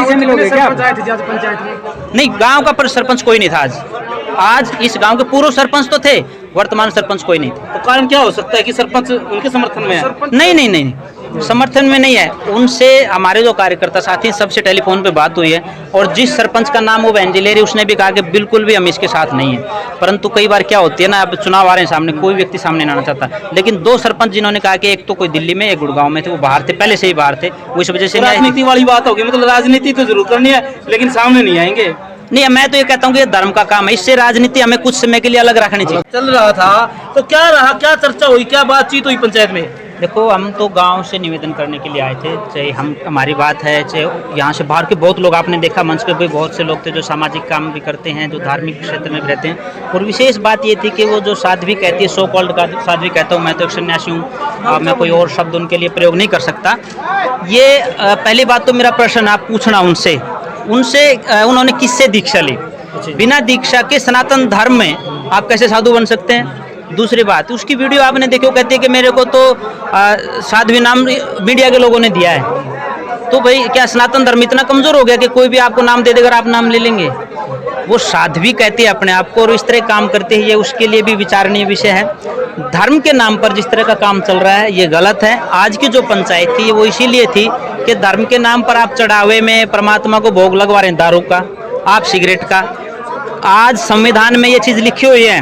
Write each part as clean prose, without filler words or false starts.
शामिल हो गए क्या? नहीं, गांव का सरपंच कोई नहीं था आज इस गांव के पूर्व सरपंच तो थे, वर्तमान सरपंच कोई नहीं थे। तो कारण क्या हो सकता है कि सरपंच उनके समर्थन में है? नहीं, समर्थन में नहीं है। उनसे हमारे जो कार्यकर्ता साथी सबसे टेलीफोन पे बात हुई है, और जिस सरपंच का नाम वो बहन जी ले रही, उसने भी कहा कि बिल्कुल भी हम इसके साथ नहीं है। परंतु कई बार क्या होती है ना, अब चुनाव आ रहे हैं सामने, कोई व्यक्ति सामने नहीं आना चाहता। लेकिन दो सरपंच जिन्होंने कहा कि एक तो कोई दिल्ली में, एक गुड़गांव में थे, वो बाहर थे, पहले से ही बाहर थे, वो इस वजह से राजनीति वाली बात होगी, मतलब राजनीति तो जरूर करनी है लेकिन सामने नहीं आएंगे। नहीं, मैं तो ये कहता हूँ कि ये धर्म का काम है, इससे राजनीति हमें कुछ समय के लिए अलग रखनी चाहिए। चल रहा था तो क्या रहा, क्या चर्चा हुई, क्या बातचीत हुई पंचायत में? देखो, हम तो गांव से निवेदन करने के लिए आए थे, चाहे हमारी बात है, चाहे यहाँ से बाहर के बहुत लोग, आपने देखा मंच पे भी बहुत से लोग थे जो सामाजिक काम भी करते हैं, जो धार्मिक क्षेत्र में भी रहते हैं। और विशेष बात ये थी कि वो जो साध्वी कहती है, सो कॉल्ड का साध्वी कहता हूँ, मैं तो एक सन्यासी हूँ, मैं कोई और शब्द उनके लिए प्रयोग नहीं कर सकता। ये पहली बात तो मेरा प्रश्न आप पूछना उनसे उन्होंने किससे दीक्षा ली? बिना दीक्षा के सनातन धर्म में आप कैसे साधु बन सकते हैं? दूसरी बात, उसकी वीडियो आपने देखी, वो कहती है कि मेरे को तो साध्वी नाम मीडिया के लोगों ने दिया है। तो भाई, क्या सनातन धर्म इतना कमजोर हो गया कि कोई भी आपको नाम दे देगा, आप नाम ले लेंगे? वो साध्वी कहती है अपने आप को, और इस तरह काम करते हैं, ये उसके लिए भी विचारणीय विषय है। धर्म के नाम पर जिस तरह का काम चल रहा है, ये गलत है। आज की जो पंचायत थी वो इसीलिए थी कि धर्म के नाम पर आप चढ़ावे में परमात्मा को भोग लगवा रहे हैं, दारू का, आप सिगरेट का। आज संविधान में ये चीज़ लिखी हुई है,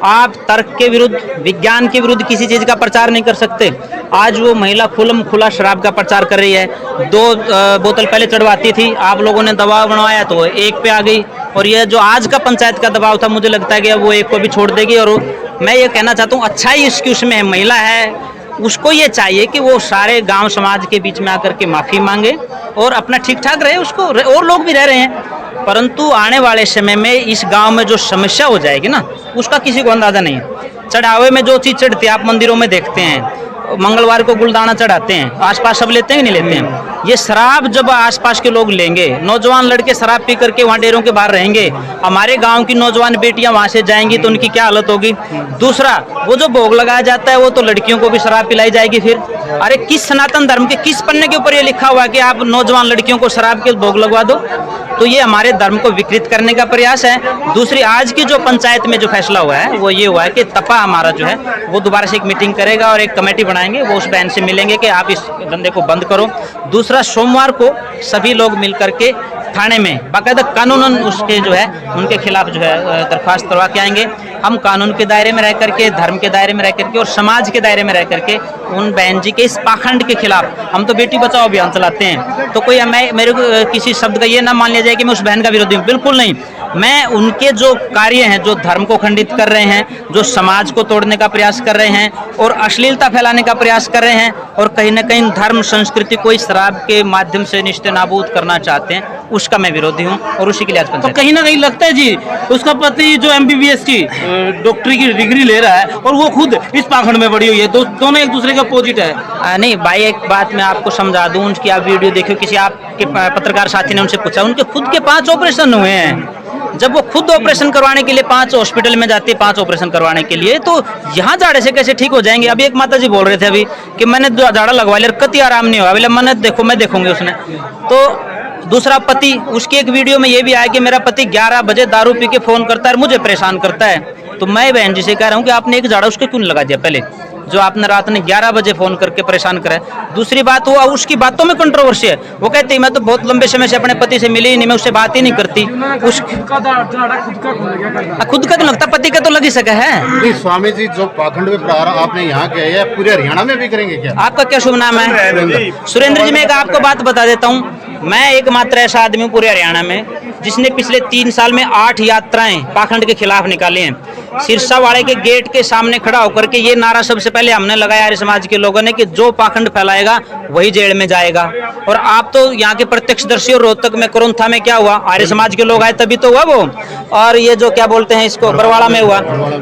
आप तर्क के विरुद्ध, विज्ञान के विरुद्ध किसी चीज़ का प्रचार नहीं कर सकते। आज वो महिला खुलम खुला शराब का प्रचार कर रही है, 2 बोतल पहले चढ़वाती थी, आप लोगों ने दबाव बनवाया तो 1 पे आ गई। और ये जो आज का पंचायत का दबाव था, मुझे लगता है कि अब वो 1 को भी छोड़ देगी। और मैं ये कहना चाहता हूँ, अच्छाई इसकी उसमें है, महिला है, उसको ये चाहिए कि वो सारे गांव समाज के बीच में आकर के माफ़ी मांगे और अपना ठीक ठाक रहे, उसको और लोग भी रह रहे हैं। परंतु आने वाले समय में इस गांव में जो समस्या हो जाएगी ना, उसका किसी को अंदाजा नहीं है। चढ़ावे में जो चीज़ चढ़ती है, आप मंदिरों में देखते हैं, मंगलवार को गुलदाना चढ़ाते हैं, आसपास सब लेते हैं कि नहीं लेते हैं? ये शराब जब आसपास के लोग लेंगे, नौजवान लड़के शराब पी करके वहाँ डेरों के बाहर रहेंगे, हमारे गांव की नौजवान बेटियां वहाँ से जाएंगी तो उनकी क्या हालत होगी? दूसरा, वो जो भोग लगाया जाता है, वो तो लड़कियों को भी शराब पिलाई जाएगी फिर। अरे, किस सनातन धर्म के किस पन्ने के ऊपर ये लिखा हुआ है कि आप नौजवान लड़कियों को शराब के भोग लगवा दो? तो ये हमारे धर्म को विकृत करने का प्रयास है। दूसरी, आज की जो पंचायत में जो फैसला हुआ है वो ये हुआ है कि तपा हमारा जो है वो दोबारा से एक मीटिंग करेगा और एक कमेटी बनाएंगे, वो उस बहन से मिलेंगे कि आप इस धंधे को बंद करो। दूसरा, सोमवार को सभी लोग मिल करके थाने में बाकायदा कानूनन उसके जो है उनके खिलाफ जो है दरख्वास्त करवा के आएंगे। हम कानून के दायरे में रह करके, धर्म के दायरे में रह करके और समाज के दायरे में रह करके उन बहन जी के इस पाखंड के खिलाफ, हम तो बेटी बचाओ अभियान चलाते हैं, तो कोई मेरे किसी शब्द का ये ना मान लिया जाए कि मैं उस बहन का विरोधी हूँ, बिल्कुल नहीं। मैं उनके जो कार्य हैं, जो धर्म को खंडित कर रहे हैं, जो समाज को तोड़ने का प्रयास कर रहे हैं और अश्लीलता फैलाने का प्रयास कर रहे हैं और कहीं ना कहीं धर्म संस्कृति को इस शराब के माध्यम से निस्तेनाबूद करना चाहते हैं, उसका मैं विरोधी हूँ और उसी के लिए आज तो कहीं ना कहीं लगता है जी, उसका पति जो MBBS की डॉक्टरी की डिग्री ले रहा है और वो खुद इस पाखंड में बड़ी हुई है, दोनों एक दूसरे के अपोजिट है। नहीं भाई, एक बात मैं आपको समझा दूं, उनकी आप वीडियो देखियो, किसी आपके पत्रकार साथी ने उनसे पूछा, उनके खुद के 5 ऑपरेशन हुए हैं। जब वो खुद ऑपरेशन करवाने के लिए 5 हॉस्पिटल में जाती है, 5 ऑपरेशन करवाने के लिए, तो यहाँ जाड़े से कैसे ठीक हो जाएंगे? अभी एक माता जी बोल रहे थे अभी कि मैंने जाड़ा लगवा लिया, कति आराम नहीं हुआ, बोले मैंने देखो, मैं देखूंगी उसने। तो दूसरा, पति, उसकी एक वीडियो में ये भी आया कि मेरा पति 11 बजे दारू पी के फोन करता है और मुझे परेशान करता है। तो मैं बहन जी से कह रहा हूँ कि आपने एक जाड़ा उसको क्यों लगा दिया पहले, जो आपने रात में 11 बजे फोन करके परेशान करा। दूसरी बात, वो उसकी बातों में कंट्रोवर्सी है, वो कहती है मैं तो बहुत लंबे समय से अपने पति से मिली ही नहीं, मैं उससे बात ही नहीं करती। खुद का तो लगता, पति का तो लग ही सका है। स्वामी जी, जो पाखंड में प्रहार आपने यहाँ किया है, पूरे हरियाणा में भी करेंगे क्या? आपका क्या शुभ नाम है? सुरेंद्र जी। मैं एक आपको बात बता देता हूँ, मैं एकमात्र ऐसा आदमी हूँ पूरे हरियाणा में जिसने पिछले 3 साल में 8 यात्राएं पाखंड के खिलाफ निकाली हैं। सिरसावाड़े के गेट के सामने खड़ा होकर के ये नारा सबसे पहले हमने लगाया आर्य समाज के लोगों ने कि जो पाखंड फैलाएगा वही जेल में जाएगा। और आप तो यहाँ के प्रत्यक्षदर्शी, और रोहतक में कोरोंथा में क्या हुआ, आर्य समाज के लोग आए तभी तो हुआ वो। और ये जो क्या बोलते हैं इसको, बरवाड़ा में हुआ।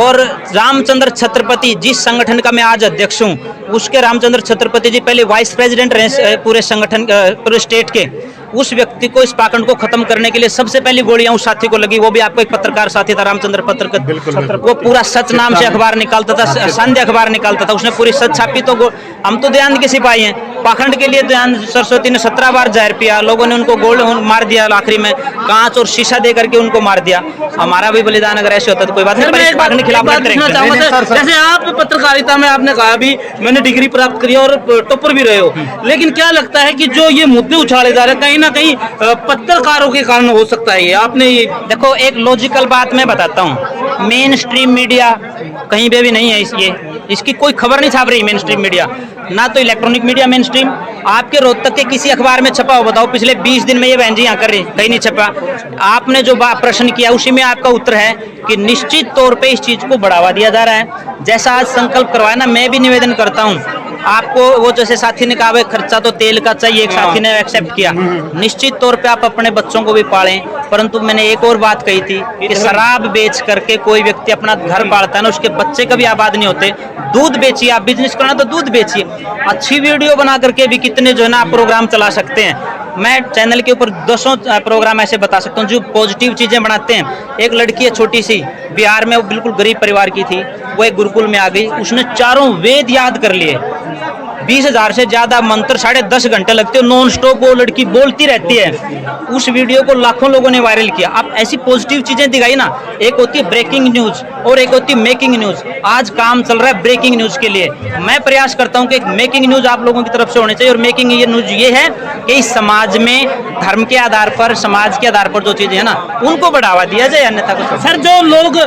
और रामचंद्र छत्रपति, जिस संगठन का मैं आज अध्यक्ष हूँ, उसके रामचंद्र छत्रपति जी पहले वाइस प्रेसिडेंट रहे पूरे संगठन, पूरे स्टेट के। उस व्यक्ति को, इस पाखंड को खत्म करने के लिए सबसे पहली गोलियां उस साथी को लगी। वो भी आपको एक पत्रकार साथी था, रामचंद्र पत्रकार, वो पूरा सच नाम से अखबार निकालता था, संध्या अखबार निकालता था, उसने पूरी सच छापी। तो हम तो देहात के सिपाही हैं, पाखंड के लिए दयान सरस्वती ने 17 बार जहर पिया, लोगों ने उनको गोल्ड मार दिया, आखिरी में कांच और शीशा दे करके उनको मार दिया। हमारा भी बलिदान अगर ऐसे होता तो कोई बात नहीं, पर इस पाखंड के खिलाफ लड़ते रहेंगे। जैसे आप पत्रकारिता में आपने कहा भी मैंने डिग्री प्राप्त करी और टॉपर भी रहे हो, लेकिन क्या लगता है कि जो ये मुद्दे उछाले जा रहे हैं कहीं ना कहीं पत्रकारों के कारण हो सकता है? ये आपने ये देखो, एक लॉजिकल बात मैं बताता हूँ, मेन स्ट्रीम मीडिया कहीं पे भी नहीं है, इसकी कोई खबर नहीं छाप रही मेन स्ट्रीम मीडिया, ना तो इलेक्ट्रॉनिक मीडिया मेन स्ट्रीम। आपके रोहतक के किसी अखबार में छपा हो बताओ पिछले 20 दिन में ये बहन जी यहाँ कर रही, कहीं नहीं छपा। आपने जो प्रश्न किया उसी में आपका उत्तर है कि निश्चित तौर पे इस चीज को बढ़ावा दिया जा रहा है। जैसा आज संकल्प करवाया ना, मैं भी निवेदन करता हूँ आपको, वो जैसे साथी ने कहा खर्चा तो तेल का चाहिए, एक साथी ने एक्सेप्ट किया, निश्चित तौर पे आप अपने बच्चों को भी पालें, परंतु मैंने एक और बात कही थी कि शराब बेच करके कोई व्यक्ति अपना घर पालता है ना, उसके बच्चे कभी आबाद नहीं होते। दूध बेचिए, आप बिजनेस करना तो दूध बेचिए, अच्छी वीडियो बना करके भी कितने जो है ना आप प्रोग्राम चला सकते हैं। मैं चैनल के ऊपर 200 प्रोग्राम ऐसे बता सकता हूँ जो पॉजिटिव चीजें बनाते हैं। एक लड़की है छोटी सी, बिहार में, वो बिल्कुल गरीब परिवार की थी, वो एक गुरुकुल में आ गई, उसने 4 वेद याद कर लिए, 20,000 से ज्यादा मंत्र 10.5 घंटे लगते हो नॉन स्टॉप, वो लड़की बोलती रहती है। उस वीडियो को लाखों लोगों ने वायरल किया। अब ऐसी पॉजिटिव चीजें दिखाई ना, एक होती है ब्रेकिंग न्यूज और एक होती है मेकिंग न्यूज। आज काम चल रहा है ब्रेकिंग न्यूज के लिए, मैं प्रयास करता हूं कि एक मेकिंग न्यूज आप लोगों की तरफ से होनी चाहिए। और मेकिंग ये न्यूज ये है कि इस समाज में धर्म के आधार पर, समाज के आधार पर जो चीजें है ना उनको बढ़ावा दिया जाए, अन्यथा कुछ। सर, जो लोग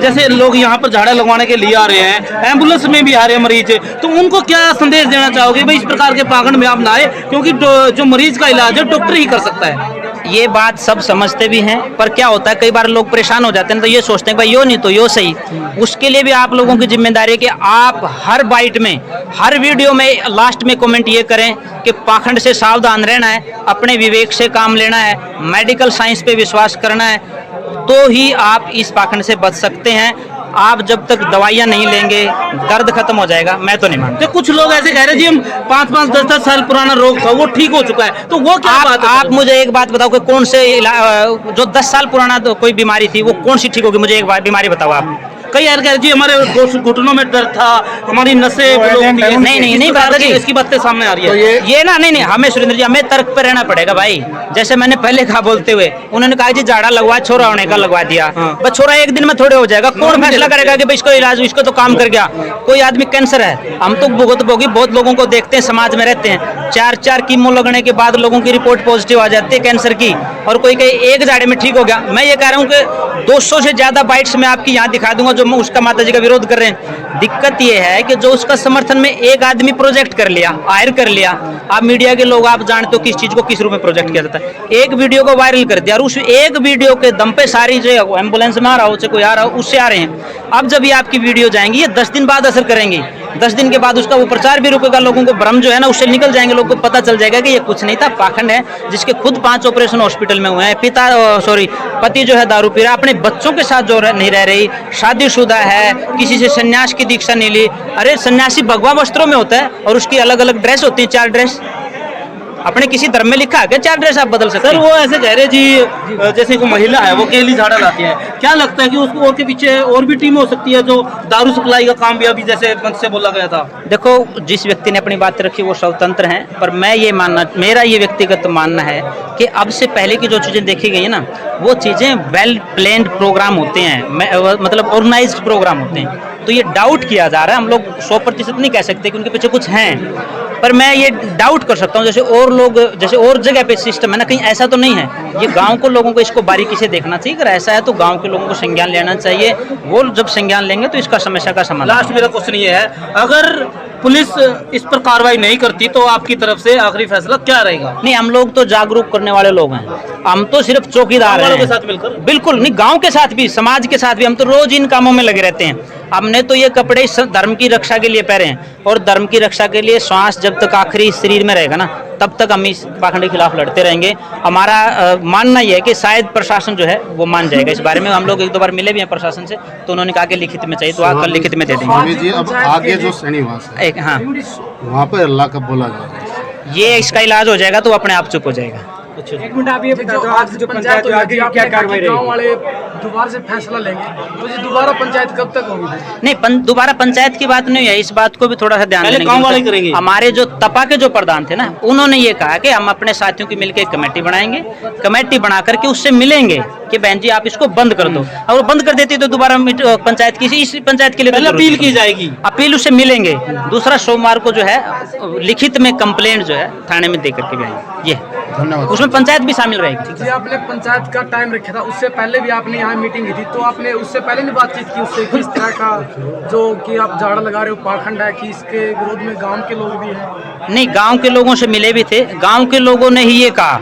जैसे लोग यहाँ पर झाड़ा लगवाने के लिए आ रहे हैं, एम्बुलेंस में भी आ रहे हैं मरीज, तो उनको क्या संदेश देना चाहोगे भाई इस प्रकार के पाखंड में आप ना आए, क्योंकि जो मरीज का इलाज है डॉक्टर ही कर सकता है? ये बात सब समझते भी हैं, पर क्या होता है कई बार लोग परेशान हो जाते हैं तो ये सोचते हैं भाई यो नहीं तो यो सही। उसके लिए भी आप लोगों की जिम्मेदारी है कि आप हर बाइट में, हर वीडियो में लास्ट में कमेंट ये करें कि पाखंड से सावधान रहना है, अपने विवेक से काम लेना है, मेडिकल साइंस पे विश्वास करना है, तो ही आप इस पाखंड से बच सकते हैं। आप जब तक दवाइयां नहीं लेंगे दर्द खत्म हो जाएगा, मैं तो नहीं मानता। तो कुछ लोग ऐसे कह रहे हैं जी हम 5-5, 10-10 साल पुराना रोग था वो ठीक हो चुका है, तो वो क्या बात है? आप मुझे एक बात बताओ कि कौन से जो 10 साल पुराना तो कोई बीमारी थी वो कौन सी ठीक होगी? मुझे एक बात बीमारी बताओ आप। कई यार कह रहे जी हमारे घुटनों में दर्द था, हमारी नसें नहीं ब्रदर जी, इसकी बातें सामने आ रही है। ये ना नहीं, हमें सुरेंद्र जी हमें तर्क पे रहना पड़ेगा भाई। जैसे मैंने पहले कहा बोलते हुए, उन्होंने कहा जी झाड़ा लगवा, छोरा होने का लगवा दिया, बस छोरा एक दिन में थोड़े हो जाएगा। कौन फैसला करेगा कि भाई इसको इलाज, इसको तो काम कर गया। कोई आदमी कैंसर है, हम तो भुगत भोगी बहुत लोगों को देखते हैं, समाज में रहते हैं, 4 कीमो लगने के बाद लोगों की रिपोर्ट पॉजिटिव आ जाती है कैंसर की, और कोई कहीं एक झाड़े में ठीक हो गया। मैं ये कह रहा हूँ कि 200 से ज्यादा बाइट्स मैं आपकी यहाँ दिखा दूंगा जो उसका माता जी का विरोध कर रहे हैं। दिक्कत ये है कि जो उसका समर्थन में एक आदमी प्रोजेक्ट कर लिया, हायर कर लिया, आप मीडिया के लोग आप जानते हो किस चीज को किस रूप में प्रोजेक्ट किया जाता है, एक वीडियो को वायरल कर दिया और उस एक वीडियो के दम पे सारी जो एम्बुलेंस में आ रहा हो, चाहे कोई आ रहा हो, उससे आ रहे हैं। अब जब ये आपकी वीडियो जाएंगी, ये 10 दिन बाद असर करेंगी, 10 दिन के बाद उसका वो प्रचार भी रुकेगा, लोगों को भ्रम जो है ना उससे निकल जाएंगे, लोगों को पता चल जाएगा कि ये कुछ नहीं था, पाखंड है, जिसके खुद 5 ऑपरेशन हॉस्पिटल में हुए हैं, पति जो है दारू पी रहा है, अपने बच्चों के साथ जो नहीं रह रही, शादीशुदा है, किसी से सन्यास की दीक्षा नहीं ली। अरे सन्यासी भगवा वस्त्रों में होता है और उसकी अलग अलग ड्रेस होती है, 4 ड्रेस। अपने किसी धर्म में लिखा है क्या 4 ड्रेस आप बदल सकते हैं? सर, वो ऐसे कह रहे जी जैसे कोई महिला है वो अकेली झाड़ा लाती है, क्या लगता है कि उसको और के पीछे और भी टीम हो सकती है जो दारू सप्लाई का काम भी अभी जैसे मंच से बोला गया था? देखो, जिस व्यक्ति ने अपनी बात रखी वो स्वतंत्र हैं, पर मैं ये मानना, मेरा ये व्यक्तिगत मानना है कि अब से पहले की जो चीज़ें देखी गई है ना, वो चीज़ें वेल प्लान्ड प्रोग्राम होते हैं, मतलब ऑर्गेनाइज्ड प्रोग्राम होते हैं। तो ये डाउट किया जा रहा है, हम लोग 100% नहीं कह सकते कि उनके पीछे कुछ हैं, पर मैं ये डाउट कर सकता हूँ, जैसे और लोग, जैसे और जगह पे सिस्टम है ना, कहीं ऐसा तो नहीं है। ये गांव को लोगों को इसको बारीकी से देखना चाहिए, अगर ऐसा है तो गांव के लोगों को संज्ञान लेना चाहिए, वो जब संज्ञान लेंगे तो इसका समस्या का समाधान। लास्ट मेरा क्वेश्चन ये है, अगर पुलिस इस पर कार्रवाई नहीं करती तो आपकी तरफ से आखिरी फैसला क्या रहेगा? नहीं, हम लोग तो जागरूक करने वाले लोग हैं, हम तो सिर्फ चौकीदार हैं। के साथ मिलकर? बिल्कुल नहीं, गांव के साथ भी, समाज के साथ भी, हम तो रोज इन कामों में लगे रहते हैं। हमने तो ये कपड़े धर्म की रक्षा के लिए पहने हैं, और धर्म की रक्षा के लिए श्वास जब तक आखिरी शरीर में रहेगा ना, तब तक हम इस पाखंड के खिलाफ लड़ते रहेंगे। हमारा मानना यह है कि शायद प्रशासन जो है वो मान जाएगा इस बारे में। हम लोग 1-2 बार मिले भी हैं प्रशासन से, तो उन्होंने कहा कि लिखित में चाहिए, तो कल लिखित में दे देंगे। स्वामी जी, अब आगे जो श्रीनिवास है, हाँ, वहाँ पर अल्लाह का बोला जा रहा है, ये इसका इलाज हो जाएगा तो अपने आप चुप हो जाएगा। अच्छा एक मिनट आप ये बता दो, आज जो पंचायत हुई थी, क्या कार्रवाई रही? गांव वाले दोबारा से फैसला लेंगे, तो ये दोबारा पंचायत कब तक होगी? नहीं, दोबारा पंचायत की बात नहीं है, इस बात को भी थोड़ा सा ध्यान पहले देने की गांव वाले जरूरत है। करेंगे। हमारे जो तपा के जो प्रधान थे ना, उन्होंने ये कहा कि हम अपने साथियों की मिलकर एक कमेटी बनाएंगे, कमेटी बना करके उससे मिलेंगे कि बहन जी आप इसको बंद कर दो। और वो बंद कर देती तो दोबारा पंचायत की इस पंचायत के लिए तो पहले जरूरत अपील नहीं। की जाएगी। अपील उससे मिलेंगे। दूसरा सोमवार को जो है लिखित में कंप्लेंट जो है थाने में दे करके भी आएंगे। ये धन्यवाद। उसमें पंचायत भी शामिल रहेगी। जी, आपने पंचायत का टाइम रखा था, उससे पहले भी आपने यहाँ मीटिंग की थी, तो आपने उससे पहले भी बातचीत की उससे कि इस तरह का जो कि आप झाड़ा लगा रहे हो पाखंड है, कि इसके विरोध में गांव के लोग भी हैं? नहीं, गांव के लोगों से मिले भी थे, गांव के लोगों ने ही ये कहा।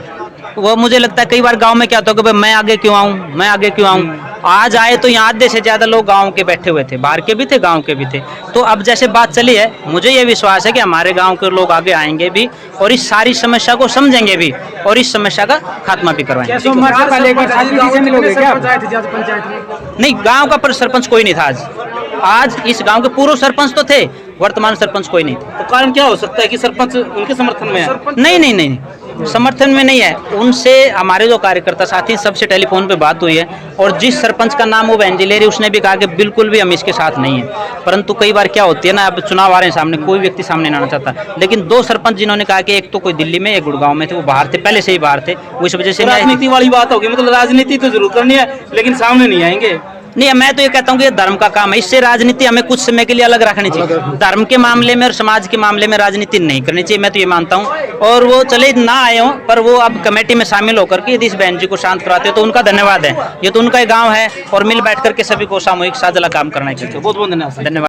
वो मुझे लगता है कई बार गांव में क्या होता है कि भाई मैं आगे क्यों आऊं, मैं आगे क्यों आऊं। आज आए तो यहाँ आधे से ज्यादा लोग गांव के बैठे हुए थे, बाहर के भी थे, गांव के भी थे। तो अब जैसे बात चली है, मुझे ये विश्वास है कि हमारे गांव के लोग आगे आएंगे भी और इस सारी समस्या को समझेंगे भी और इस समस्या का खात्मा भी करवाएंगे। सोमवार से पहले पंचायत थी, आज पंचायत में नहीं, गांव का सरपंच कोई नहीं था आज इस गांव के पूर्व सरपंच तो थे, वर्तमान सरपंच कोई नहीं था। तो कारण क्या हो सकता है कि सरपंच उनके समर्थन में है? नहीं, समर्थन में नहीं है। उनसे हमारे जो कार्यकर्ता साथी सबसे टेलीफोन पे बात हुई है और जिस सरपंच का नाम वो बहन जी ले रही, उसने भी कहा कि बिल्कुल भी हम इसके साथ नहीं है। परंतु कई बार क्या होती है ना, अब चुनाव आ रहे हैं सामने, कोई व्यक्ति सामने नहीं आना चाहता। लेकिन दो सरपंच जिन्होंने कहा कि एक तो कोई दिल्ली में, एक गुड़गांव में थे, वो बाहर थे, पहले से ही बाहर थे, वो इस वजह से नहीं आए। राजनीति वाली बात होगी, मतलब राजनीति तो जरूर करनी है लेकिन सामने नहीं आएंगे। नहीं, मैं तो ये कहता हूँ कि ये धर्म का काम है, इससे राजनीति हमें कुछ समय के लिए अलग रखनी चाहिए। धर्म के मामले में और समाज के मामले में राजनीति नहीं करनी चाहिए, मैं तो ये मानता हूँ। और वो चले ना आए हों, पर वो अब कमेटी में शामिल होकर के यदि इस बहन जी को शांत कराते हो तो उनका धन्यवाद है। ये तो उनका ही गाँव है और मिल बैठ करके सभी को सामूहिक साझला काम करना चाहिए। बहुत बहुत धन्यवाद। धन्यवाद।